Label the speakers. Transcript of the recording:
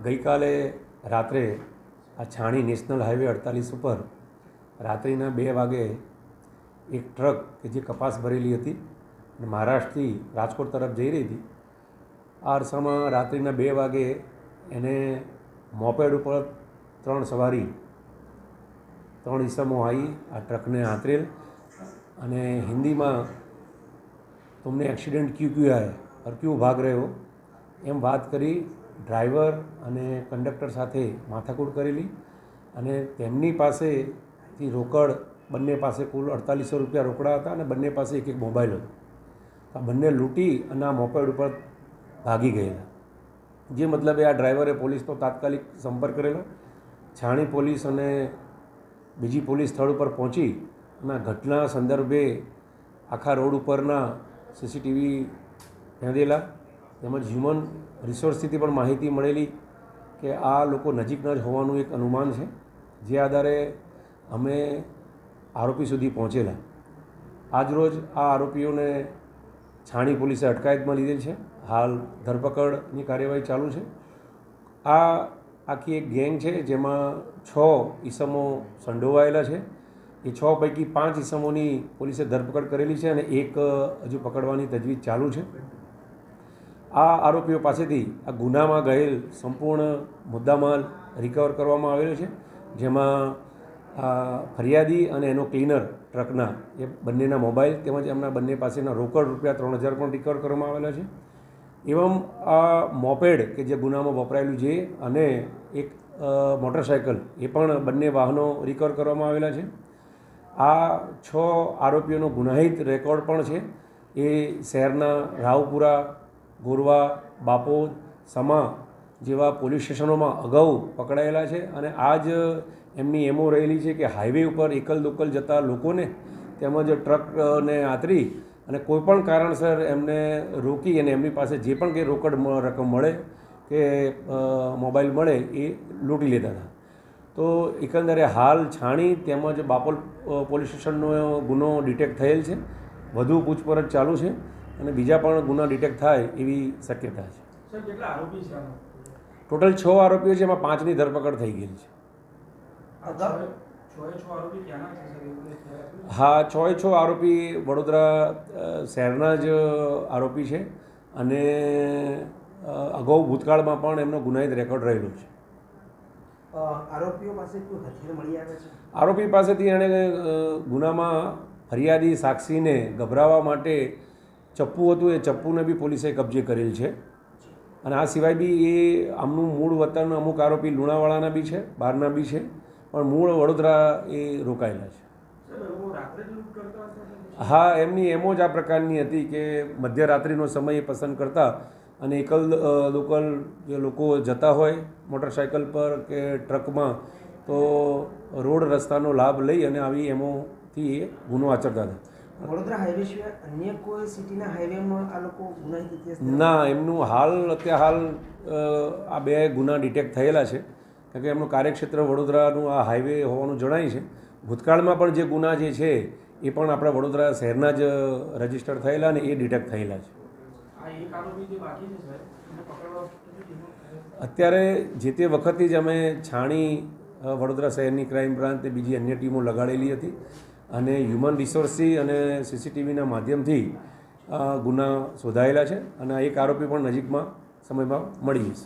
Speaker 1: ગઈકાલે રાત્રે આ છાણી નેશનલ હાઈવે 48 ઉપર રાત્રિના 2 વાગે એક ટ્રક કે જે કપાસ ભરેલી હતી અને મહારાષ્ટ્રથી રાજકોટ તરફ જઈ રહી હતી, આ અરસામાં રાત્રિના 2 વાગે એને મોપેડ ઉપર 3 સવારી 3 ઈસમો આવી આ ટ્રકને આંતરેલ અને હિન્દીમાં तुमने एक्सीडेंट क्यों किया है और क्यों भाग रहे हो एम बात करी ड्राइवर અને કંડક્ટર સાથે માથાકૂટ કરેલી અને તેમની પાસેથી રોકડ બંને પાસે કુલ 4800 રૂપિયા રોકડા હતા અને બંને પાસે એક એક મોબાઈલ હતો. આ બંને લૂંટી અને આ મોપેડ ઉપર ભાગી ગયેલા. જે મતલબે આ ડ્રાઈવરે પોલીસનો તાત્કાલિક સંપર્ક કરેલો. છાણી પોલીસ અને બીજી પોલીસ સ્થળ ઉપર પહોંચી અને ઘટના સંદર્ભે આખા રોડ ઉપરના સીસીટીવી ખેંચેલા તેમજ હ્યુમન રિસોર્સથી પણ માહિતી મળેલી કે આ લોકો નજીકના જ હોવાનું એક અનુમાન છે, જે આધારે અમે આરોપી સુધી પહોંચેલા. આજરોજ આ આરોપીઓને છાણી પોલીસે અટકાયતમાં લીધેલ છે. હાલ ધરપકડની કાર્યવાહી ચાલુ છે. આ આખી એક ગેંગ છે જેમાં 6 ઈસમો સંડોવાયેલા છે. એ 6 પૈકી 5 ઈસમોની પોલીસે ધરપકડ કરેલી છે અને એક હજુ પકડવાની તજવીજ ચાલુ છે. આ આરોપીઓ પાસેથી આ ગુનામાં ગયેલ સંપૂર્ણ મુદ્દામાલ રિકવર કરવામાં આવેલો છે, જેમાં ફરિયાદી અને એનો ક્લીનર ટ્રકના એ બંનેના મોબાઈલ તેમજ એમના બંને પાસેના રોકડ રૂપિયા 3000 પણ રિકવર કરવામાં આવેલા છે. એવમ આ મોપેડ કે જે ગુનામાં વપરાયેલું છે અને એક મોટરસાઇકલ એ પણ બંને વાહનો રિકવર કરવામાં આવેલા છે. આ 6 આરોપીઓનો ગુનાહિત રેકોર્ડ પણ છે. એ શહેરના રાવપુરા, ગોરવા, બાપોદ, સમા જેવા પોલીસ સ્ટેશનોમાં અગાઉ પકડાયેલા છે અને આ જ એમની એમો રહેલી છે કે હાઈવે ઉપર એકલ દોકલ જતા લોકોને તેમજ ટ્રકને આંતરી અને કોઈપણ કારણસર એમને રોકી અને એમની પાસે જે પણ કંઈ રોકડ રકમ મળે કે મોબાઈલ મળે એ લૂંટી લેતા હતા. તો એકંદરે હાલ છાણી તેમજ બાપોલ પોલીસ સ્ટેશનનો ગુનો ડિટેક્ટ થયેલ છે. વધુ પૂછપરછ ચાલુ છે અને બીજા પણ ગુના ડિટેક્ટ થાય એવી શક્યતા છે. ટોટલ 6 આરોપીઓ છે, એમાં 5ની ધરપકડ થઈ ગયેલી છે. હા, 6 આરોપી વડોદરા શહેરના જ આરોપી છે અને અગાઉ ભૂતકાળમાં પણ એમનો ગુનાહિત રેકોર્ડ રહેલો છે.
Speaker 2: આરોપીઓ પાસે કોઈ હથિયાર મળી આવે છે?
Speaker 1: આરોપી પાસેથી એણે ગુનામાં ફરિયાદી સાક્ષીને ગભરાવવા માટે ચપ્પુ હતું, એ ચપ્પુને બી પોલીસે કબજે કરેલ છે. અને આ સિવાય બી એ આમનું મૂળ વતન અમુક આરોપી લુણાવાડાના બી છે, બહારના બી છે, પણ મૂળ વડોદરા એ રોકાયેલા છે. હા, એમની એમો જ આ પ્રકારની હતી કે મધ્યરાત્રિનો સમય પસંદ કરતા અને એકલ લોકલ જે લોકો જતા હોય મોટરસાઇકલ પર કે ટ્રકમાં તો રોડ રસ્તાનો લાભ લઈ અને આવી એમોથી એ ગુનો આચરતા હતા.
Speaker 2: વડોદરા હાઈવે સિવાય અન્ય કોઈ સિટીના હાઈવેમાં આ લોકો ગુનાહિત ઇતિહાસ?
Speaker 1: ના, એમનું હાલ આ 2 ગુના ડિટેક્ટ થયેલા છે, કારણ કે એમનું કાર્યક્ષેત્ર વડોદરાનું આ હાઈવે હોવાનું જણાય છે. ભૂતકાળમાં પણ જે ગુના જે છે એ પણ આપણા વડોદરા શહેરના જ રજીસ્ટર થયેલા અને એ ડિટેક્ટ થયેલા છે. અત્યારે જે તે વખતથી જ અમે છાણી વડોદરા શહેરની ક્રાઇમ બ્રાન્ચને બીજી અન્ય ટીમો લગાડેલી હતી અને હ્યુમન રિસોર્સથી અને સીસીટીવીના માધ્યમથી ગુના શોધાયેલા છે અને એક આરોપી પણ નજીકમાં સમયમાં મળી જશે.